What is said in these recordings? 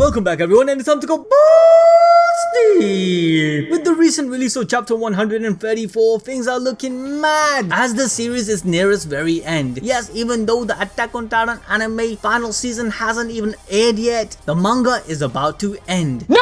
Welcome back everyone, and it's time to go deep. With the recent release of chapter 134, things are looking mad as the series is near its very end. Yes, even though the Attack on Titan anime final season hasn't even aired yet, the manga is about to end. No!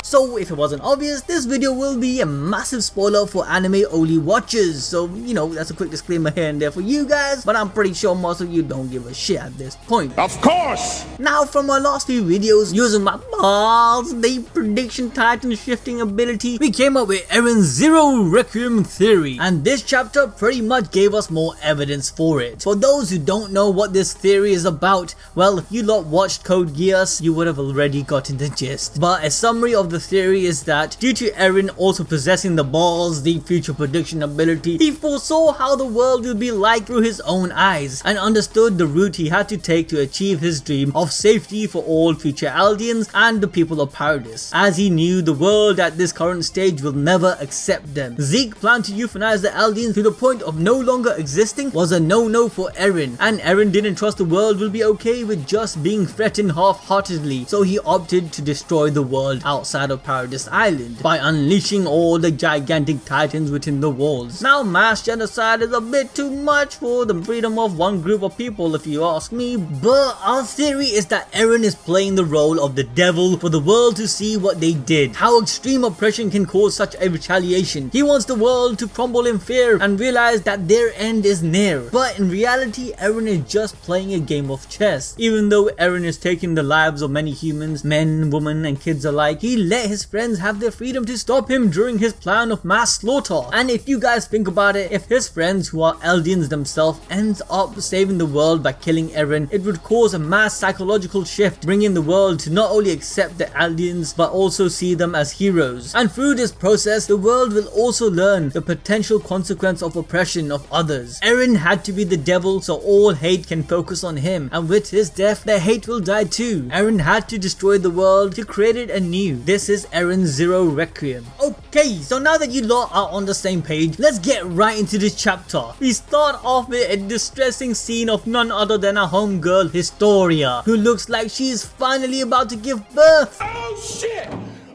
So if it wasn't obvious, this video will be a massive spoiler for anime only watchers. So, you know, that's a quick disclaimer here and there for you guys, but I'm pretty sure most of you don't give a shit at this point. Of course! Now, from my last few videos, using my balls, the prediction Titan shifting ability, we came up with Eren's Zero Requiem theory, and this chapter pretty much gave us more evidence for it. For those who don't know what this theory is about, well, if you lot watched Code Geass, you would have already gotten the gist. But a summary of the theory is that due to Eren also possessing the balls, the future prediction ability, he foresaw how the world will be like through his own eyes and understood the route he had to take to achieve his dream of safety for all future Eldians and the people of Paradise, as he knew the world at this current stage will never accept them. Zeke's plan to euthanize the Eldians to the point of no longer existing was a no-no for Eren, and Eren didn't trust the world will be okay with just being threatened half-heartedly, so he opted to destroy the world outside of Paradise Island by unleashing all the gigantic titans within the walls. Now, mass genocide is a bit too much for the freedom of one group of people if you ask me, but our theory is that Eren is playing the role of the devil for the world to see what they did, how extreme oppression can cause such a retaliation. He wants the world to crumble in fear and realize that their end is near. But in reality, Eren is just playing a game of chess. Even though Eren is taking the lives of many humans, men, women and kids alike, he let his friends have their freedom to stop him during his plan of mass slaughter. And if you guys think about it, if his friends who are Eldians themselves ends up saving the world by killing Eren, it would cause a mass psychological shift, bringing the world to not only accept the Eldians but also see them as heroes. And through this process, the world will also learn the potential consequence of oppression of others. Eren had to be the devil so all hate can focus on him, and with his death, the hate will die too. Eren had to destroy the world to create it anew. This is Eren's Zero Requiem. Okay, so now that you lot are on the same page, let's get right into this chapter. We start off with a distressing scene of none other than our homegirl Historia, who looks like she is finally about to give birth. Oh shit!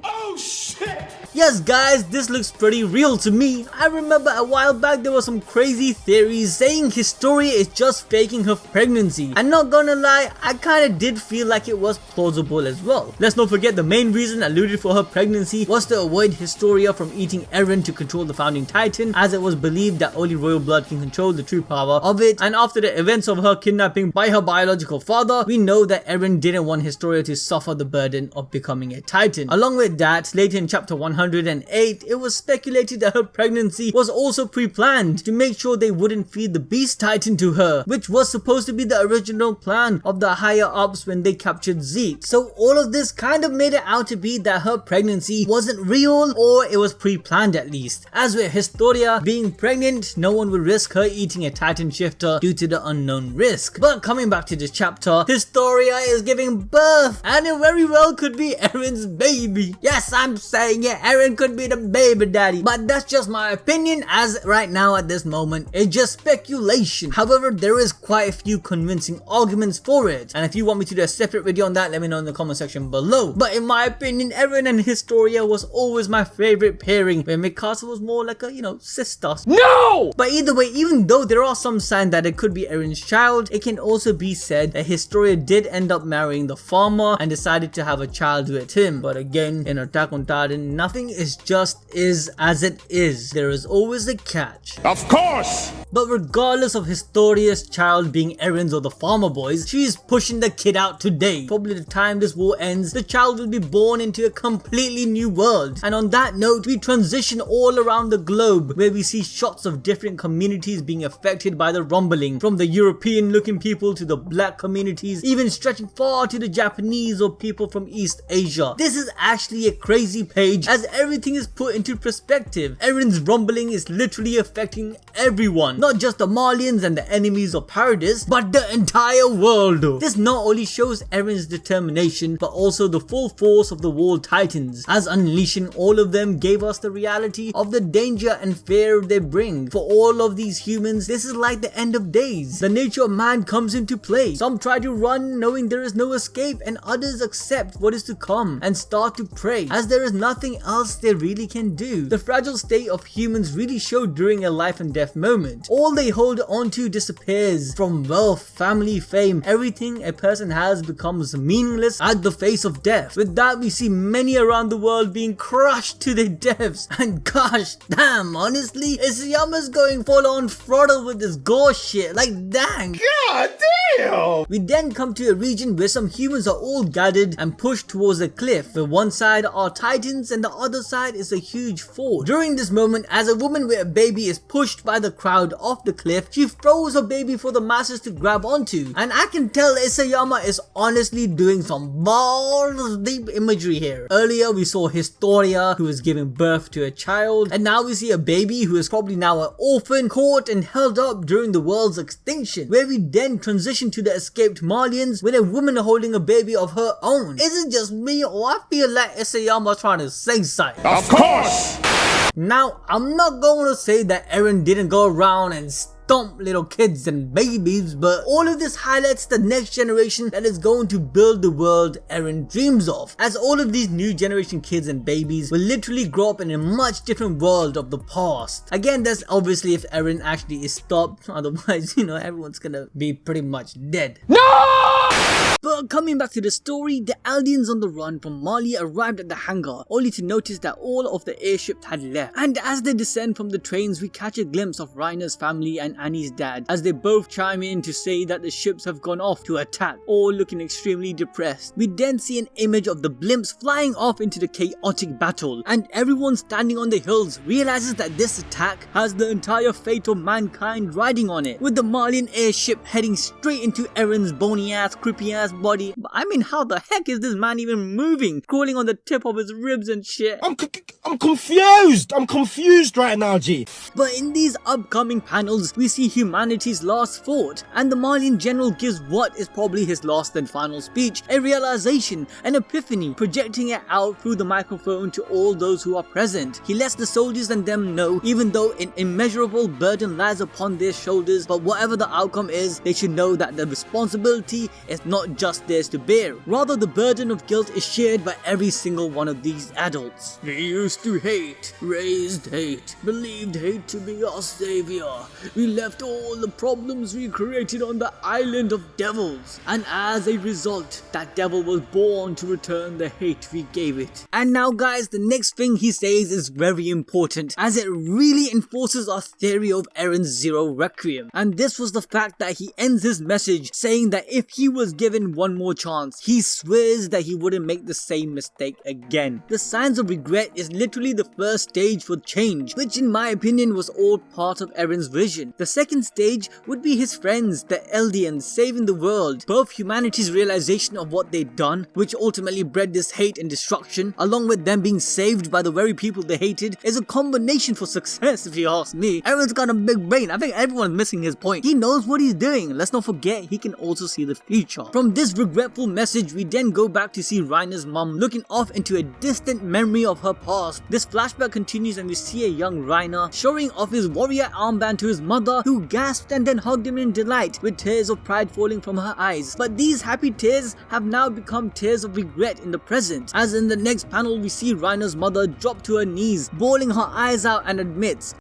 Oh shit! Yes guys, this looks pretty real to me. I remember a while back there were some crazy theories saying Historia is just faking her pregnancy, and not gonna lie, I kinda did feel like it was plausible as well. Let's not forget the main reason alluded for her pregnancy was to avoid Historia from eating Eren to control the founding Titan, as it was believed that only royal blood can control the true power of it. And after the events of her kidnapping by her biological father, we know that Eren didn't want Historia to suffer the burden of becoming a Titan. Along with that, later in chapter 108, it was speculated that her pregnancy was also pre-planned to make sure they wouldn't feed the Beast Titan to her, which was supposed to be the original plan of the higher ups when they captured Zeke. So all of this kind of made it out to be that her pregnancy wasn't real, or it was pre-planned at least. As with Historia being pregnant, no one would risk her eating a Titan shifter due to the unknown risk. But coming back to this chapter, Historia is giving birth, and it very well could be Eren's baby. Yes, I'm saying it, Eren could be the baby daddy, but that's just my opinion as right now at this moment. It's just speculation. However, there is quite a few convincing arguments for it, and if you want me to do a separate video on that, let me know in the comment section below. But in my opinion, Eren and Historia was always my favorite pairing, where Mikasa was more like a, you know, sister. No! But either way, even though there are some signs that it could be Eren's child, it can also be said that Historia did end up marrying the farmer and decided to have a child with him. But again, in Attack on Titan, nothing is just is as it is. There is always a catch. Of course! But regardless of Historia's child being Eren's or the farmer boys, she is pushing the kid out today. Probably the time this war ends, the child will be born into a completely new world. And on that note, we transition all around the globe, where we see shots of different communities being affected by the rumbling, from the European looking people to the black communities, even stretching far to the Japanese or people from East Asia. This is actually a crazy page as everything is put into perspective. Eren's rumbling is literally affecting everyone. not just the Marlians and the enemies of Paradise, but the entire world. This not only shows Eren's determination, but also the full force of the Wall Titans, as unleashing all of them gave us the reality of the danger and fear they bring. For all of these humans, this is like the end of days. The nature of man comes into play. Some try to run knowing there is no escape, and others accept what is to come and start to pray, as there is nothing else they really can do. The fragile state of humans really showed during a life and death moment. All they hold on to disappears. From wealth, family, fame, everything a person has becomes meaningless at the face of death. With that, we see many around the world being crushed to their deaths. And gosh damn, honestly, Isayama's going full on throttle with this gore shit. Like dang. God damn! We then come to a region where some humans are all gathered and pushed towards a cliff, where one side are titans and the other side is a huge fort. During this moment, as a woman with a baby is pushed by the crowd off the cliff, she throws her baby for the masses to grab onto, and I can tell Isayama is honestly doing some balls deep imagery here. Earlier we saw Historia, who is giving birth to a child, and now we see a baby who is probably now an orphan, caught and held up during the world's extinction, where we then transition to the escaped Marlians with a woman holding a baby of her own. Is it just me, or I feel like Isayama trying to say something? Of course! Now, I'm not going to say that Eren didn't go around and stomp little kids and babies, but all of this highlights the next generation that is going to build the world Eren dreams of, as all of these new generation kids and babies will literally grow up in a much different world of the past. Again, that's obviously if Eren actually is stopped, otherwise, you know, everyone's gonna be pretty much dead. No! But coming back to the story, the aliens on the run from Mali arrived at the hangar, only to notice that all of the airships had left. And as they descend from the trains, we catch a glimpse of Reiner's family and Annie's dad, as they both chime in to say that the ships have gone off to attack, all looking extremely depressed. We then see an image of the blimps flying off into the chaotic battle, and everyone standing on the hills realizes that this attack has the entire fate of mankind riding on it, with the Malian airship heading straight into Eren's bony ass, creepy ass body. I mean, how the heck is this man even moving, crawling on the tip of his ribs and shit? I'm confused. I'm confused right now, G. But in these upcoming panels, we see humanity's last fort, and the Malian general gives what is probably his last and final speech, a realization, an epiphany, projecting it out through the microphone to all those who are present. He lets the soldiers and them know, even though an immeasurable burden lies upon their shoulders, but whatever the outcome is, they should know that the responsibility is not just theirs to bear. Rather, the burden of guilt is shared by every single one of these adults. We used to hate, raised hate, believed hate to be our savior. We left all the problems we created on the island of devils, and as a result, that devil was born to return the hate we gave it. And now guys, the next thing he says is very important, as it really enforces our theory of Eren's Zero Requiem, and this was the fact that he ends his message saying that if he was given one more chance, he swears that he wouldn't make the same mistake again. The signs of regret is literally the first stage for change, which in my opinion was all part of Eren's vision. The second stage would be his friends, the Eldians, saving the world. Both humanity's realization of what they'd done, which ultimately bred this hate and destruction, along with them being saved by the very people they hated, is a combination for success if you ask me. Eren's got a big brain. I think everyone's missing his point. He knows what he's doing. Let's not forget, he can also see the future. From this regretful message, we then go back to see Reiner's mum looking off into a distant memory of her past. This flashback continues and we see a young Reiner showing off his warrior armband to his mother, who gasped and then hugged him in delight, with tears of pride falling from her eyes. But these happy tears have now become tears of regret in the present, as in the next panel we see Reiner's mother drop to her knees, bawling her eyes out and admits,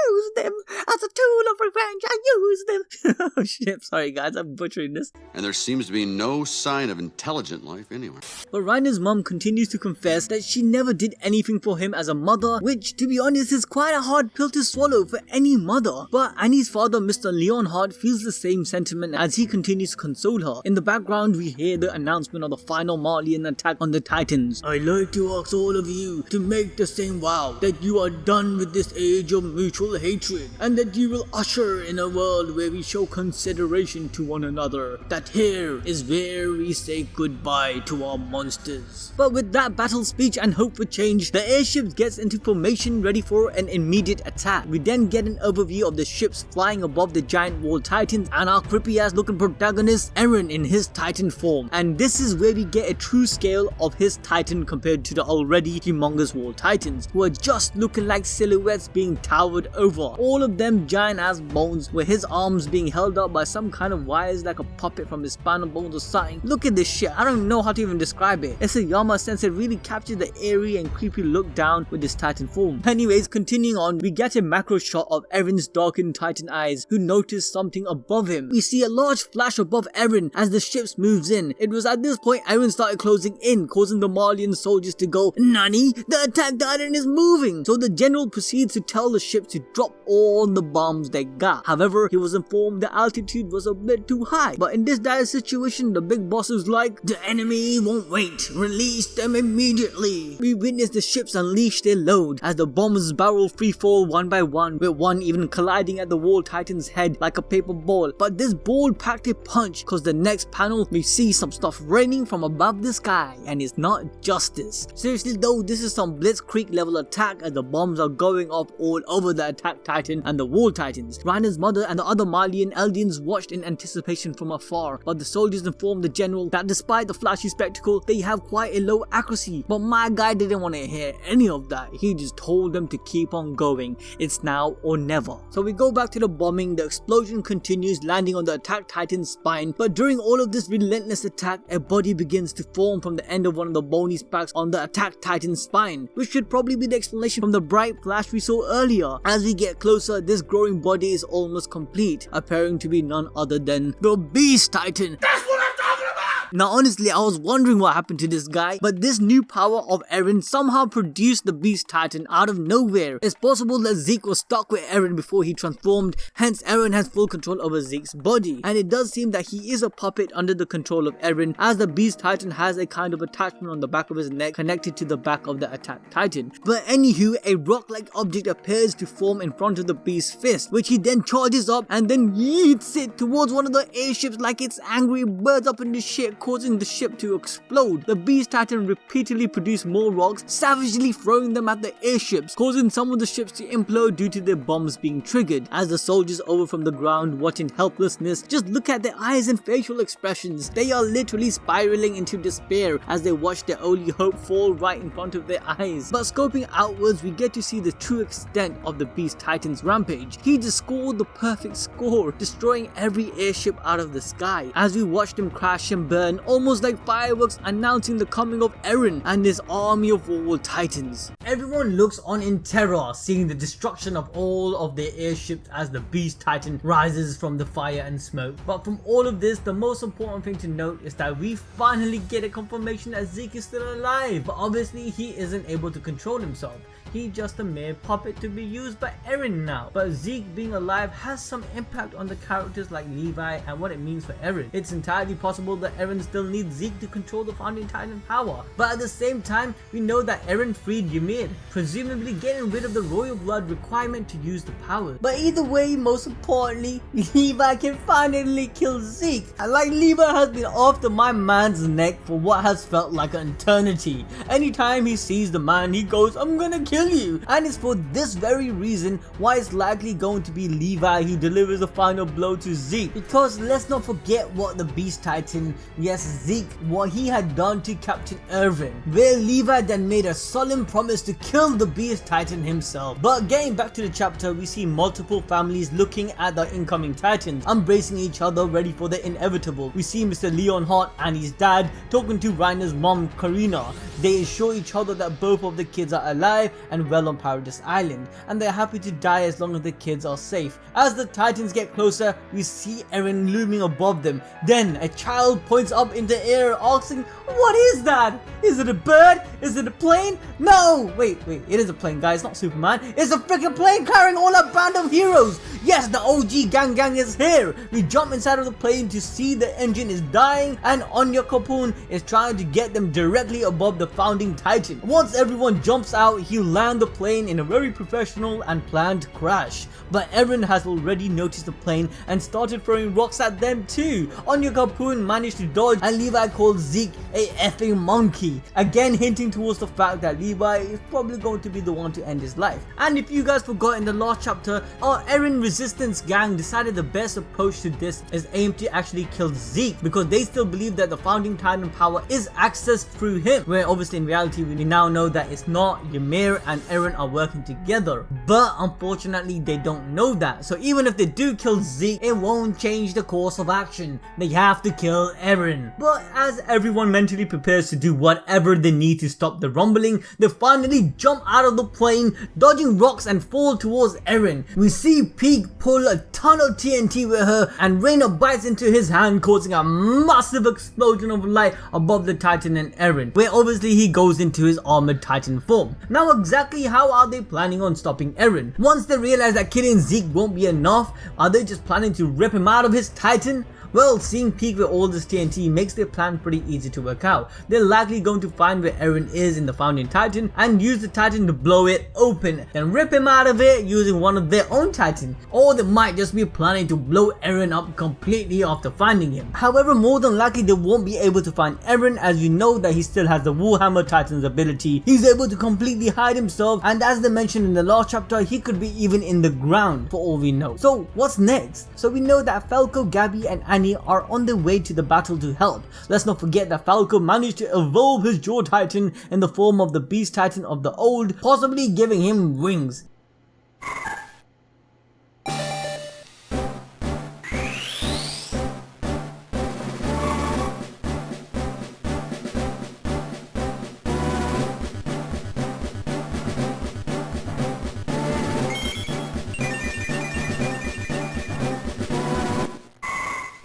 "Use them as a tool of revenge. I use them." Oh shit, sorry guys, I'm butchering this. And there seems to be no sign of intelligent life anywhere. But Reiner's mum continues to confess that she never did anything for him as a mother, which to be honest is quite a hard pill to swallow for any mother. But Annie's father, Mr. Leonhardt, feels the same sentiment as he continues to console her. In the background we hear the announcement of the final Marlian attack on the Titans. "I'd like to ask all of you to make the same vow that you are done with this age of mutual hatred hatred, and that you will usher in a world where we show consideration to one another. That here is where we say goodbye to our monsters. But with that battle speech and hope for change, the airship gets into formation ready for an immediate attack. We then get an overview of the ships flying above the giant wall titans and our creepy ass looking protagonist Eren in his titan form. And this is where we get a true scale of his titan compared to the already humongous wall titans, who are just looking like silhouettes being towered over. All of them giant ass bones, with his arms being held up by some kind of wires like a puppet from his spinal bones or something. Look at this shit, I don't know how to even describe it. Isayama Sensei really captured the eerie and creepy look down with this titan form. Anyways, continuing on, we get a macro shot of Eren's darkened titan eyes, who notice something above him. We see a large flash above Eren as the ships moves in. It was at this point Eren started closing in, causing the Malian soldiers to go, "Nani? The attack titan is moving!" So the general proceeds to tell the ships to drop all the bombs they got. However, he was informed the altitude was a bit too high. But in this dire situation, the big boss is like, "The enemy won't wait. Release them immediately." We witness the ships unleash their load as the bombs barrel free fall one by one, with one even colliding at the wall titan's head like a paper ball. But this ball packed a punch, cause the next panel we see some stuff raining from above the sky, and it's not justice. Seriously though, this is some Blitzkrieg level attack as the bombs are going off all over the attack titan and the wall titans. Reiner's mother and the other Malian Eldians watched in anticipation from afar, but the soldiers informed the general that despite the flashy spectacle, they have quite a low accuracy. But my guy didn't want to hear any of that. He just told them to keep on going. It's now or never. So we go back to the bombing. The explosion continues, landing on the attack titan's spine. But during all of this relentless attack, a body begins to form from the end of one of the bony spikes on the attack titan's spine, which should probably be the explanation from the bright flash we saw earlier. As we get closer, this growing body is almost complete, appearing to be none other than the Beast Titan. That's what I'm talking about! Now honestly, I was wondering what happened to this guy, but this new power of Eren somehow produced the Beast Titan out of nowhere. It's possible that Zeke was stuck with Eren before he transformed, hence Eren has full control over Zeke's body. And it does seem that he is a puppet under the control of Eren, as the Beast Titan has a kind of attachment on the back of his neck connected to the back of the attack titan. But anywho, a rock-like object appears to form in front of the Beast's fist, which he then charges up and then yeets it towards one of the airships like it's angry birds up in the ship, causing the ship to explode. The Beast Titan repeatedly produced more rocks, savagely throwing them at the airships, causing some of the ships to implode due to their bombs being triggered. As the soldiers over from the ground watching helplessness, just look at their eyes and facial expressions. They are literally spiraling into despair as they watch their only hope fall right in front of their eyes. But scoping outwards, we get to see the true extent of the Beast Titan's rampage. He just scored the perfect score, destroying every airship out of the sky as we watch them crash and burn almost like fireworks, announcing the coming of Eren and his army of wall titans. Everyone looks on in terror, seeing the destruction of all of their airships as the Beast Titan rises from the fire and smoke. But from all of this, the most important thing to note is that we finally get a confirmation that Zeke is still alive, but obviously he isn't able to control himself. He's just a mere puppet to be used by Eren now. But Zeke being alive has some impact on the characters like Levi and what it means for Eren. It's entirely possible that Eren still needs Zeke to control the founding titan power. But at the same time, we know that Eren freed Ymir, presumably getting rid of the royal blood requirement to use the power. But either way, most importantly, Levi can finally kill Zeke. And like Levi has been after my man's neck for what has felt like an eternity. Anytime he sees the man, he goes, "I'm gonna kill you." And it's for this very reason why it's likely going to be Levi who delivers the final blow to Zeke. Because let's not forget what the Beast Titan, yes Zeke, what he had done to Captain Eren, where Levi then made a solemn promise to kill the Beast Titan himself. But getting back to the chapter, we see multiple families looking at the incoming Titans, embracing each other ready for the inevitable. We see Mr. Leonhardt and his dad talking to Reiner's mom Karina. They assure each other that both of the kids are alive and well on Paradise Island, and they're happy to die as long as the kids are safe. As the Titans get closer, we see Eren looming above them. Then a child points up in the air asking, "What is that? Is it a bird? Is it a plane? No, wait, it is a plane, guys, not Superman. It's a freaking plane carrying all our band of heroes. Yes, the OG gang is here. We jump inside of the plane to see the engine is dying, and Anya Kapun is trying to get them directly above the founding Titan. Once everyone jumps out, he'll land the plane in a very professional and planned crash. But Eren has already noticed the plane and started throwing rocks at them too. Anya Kapun managed to dodge, and Levi called Zeke a effing monkey, again hinting towards the fact that Levi is probably going to be the one to end his life. And if you guys forgot, in the last chapter, our Eren resistance gang decided the best approach to this is aim to actually kill Zeke, because they still believe that the founding Titan power is accessed through him, where obviously in reality we now know that it's not. Ymir and Eren are working together, but unfortunately they don't know that. So even if they do kill Zeke, it won't change the course of action. They have to kill Eren. But as everyone mentally prepares to do whatever they need to stop the rumbling, they finally jump out of the plane, dodging rocks, and fall towards Eren. We see Peak pull a ton of TNT with her, and Reina bites into his hand, causing a massive explosion of light above the Titan and Eren, where obviously he goes into his armored Titan form. Now exactly how are they planning on stopping Eren? Once they realize that killing Zeke won't be enough, are they just planning to rip him out of his Titan? Well, seeing Peak with all this TNT makes their plan pretty easy to work out. They're likely going to find where Eren is in the founding Titan and use the Titan to blow it open, then rip him out of it using one of their own Titan. Or they might just be planning to blow Eren up completely after finding him. However, more than likely they won't be able to find Eren, as you know that he still has the Warhammer Titan's ability. He's able to completely hide himself, and as they mentioned in the last chapter, he could be even in the ground for all we know. So what's next? So we know that Falco, Gabby and Annie are on their way to the battle to help. Let's not forget that Falco managed to evolve his Jaw Titan in the form of the Beast Titan of the old, possibly giving him wings.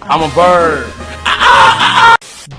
I'm a bird.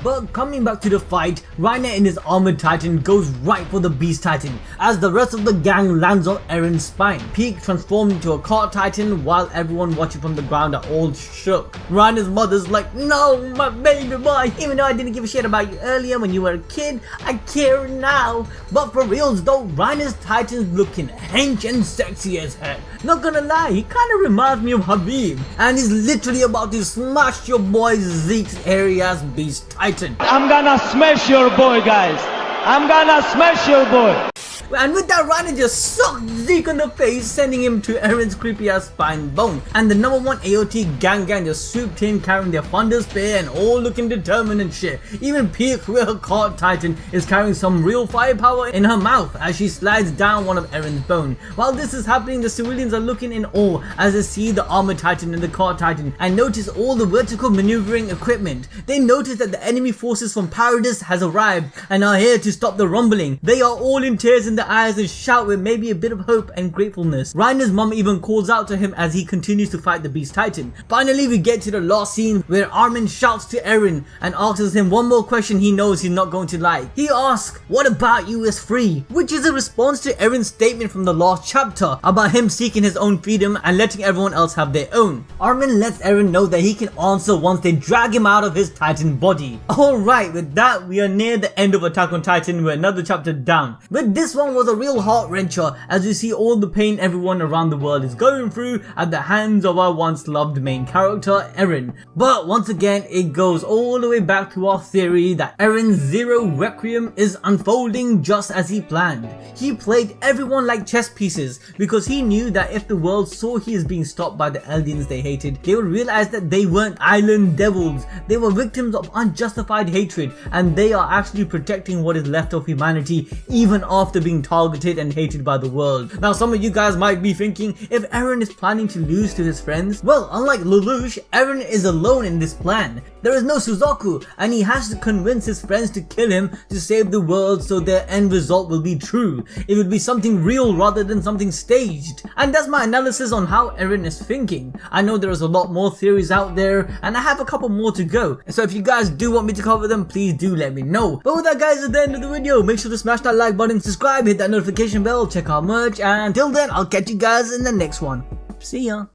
But coming back to the fight, Reiner in his armored Titan goes right for the Beast Titan as the rest of the gang lands on Eren's spine. Peak transformed into a cart Titan while everyone watching from the ground are all shook. Reiner's mother's like, no, my baby boy, even though I didn't give a shit about you earlier when you were a kid, I care now. But for reals though, Reiner's Titan's looking hench and sexy as heck. Not gonna lie, he kinda reminds me of Habib, and he's literally about to smash your boy Zeke's area-ass Beast Titan. I'm gonna smash your boy, guys. I'm gonna smash your boy. And with that, Reiner just sucked Zeke on the face, sending him to Eren's creepy ass spine bone. And the number one AOT gang just swooped in carrying their thunder spear and all looking determined and shit. Even Peak with her cart Titan is carrying some real firepower in her mouth as she slides down one of Eren's bone. While this is happening, the civilians are looking in awe as they see the armored Titan and the cart Titan and notice all the vertical maneuvering equipment. They notice that the enemy forces from Paradis has arrived and are here to stop the rumbling. They are all in tears in the eyes and shout with maybe a bit of hope and gratefulness. Reiner's mom even calls out to him as he continues to fight the Beast Titan. Finally, we get to the last scene where Armin shouts to Eren and asks him one more question he knows he's not going to like. He asks, what about you is free? Which is a response to Eren's statement from the last chapter about him seeking his own freedom and letting everyone else have their own. Armin lets Eren know that he can answer once they drag him out of his Titan body. Alright, with that, we are near the end of Attack on Titan. We're another chapter down. But this one was a real heart wrencher as we see all the pain everyone around the world is going through at the hands of our once loved main character Eren. But once again, it goes all the way back to our theory that Eren's Zero Requiem is unfolding just as he planned. He played everyone like chess pieces because he knew that if the world saw he is being stopped by the Eldians they hated, they would realize that they weren't island devils. They were victims of unjustified hatred, and they are actually protecting what is left of humanity even after being targeted and hated by the world. Now some of you guys might be thinking, if Eren is planning to lose to his friends, well, unlike Lelouch, Eren is alone in this plan. There is no Suzaku, and he has to convince his friends to kill him to save the world so their end result will be true. It would be something real rather than something staged. And that's my analysis on how Eren is thinking. I know there is a lot more theories out there, and I have a couple more to go. So if you guys do want me to cover them, please do let me know. But with that guys, at the end of the video, make sure to smash that like button, subscribe subscribe, hit that notification bell, check our merch, and till then I'll catch you guys in the next one. See ya.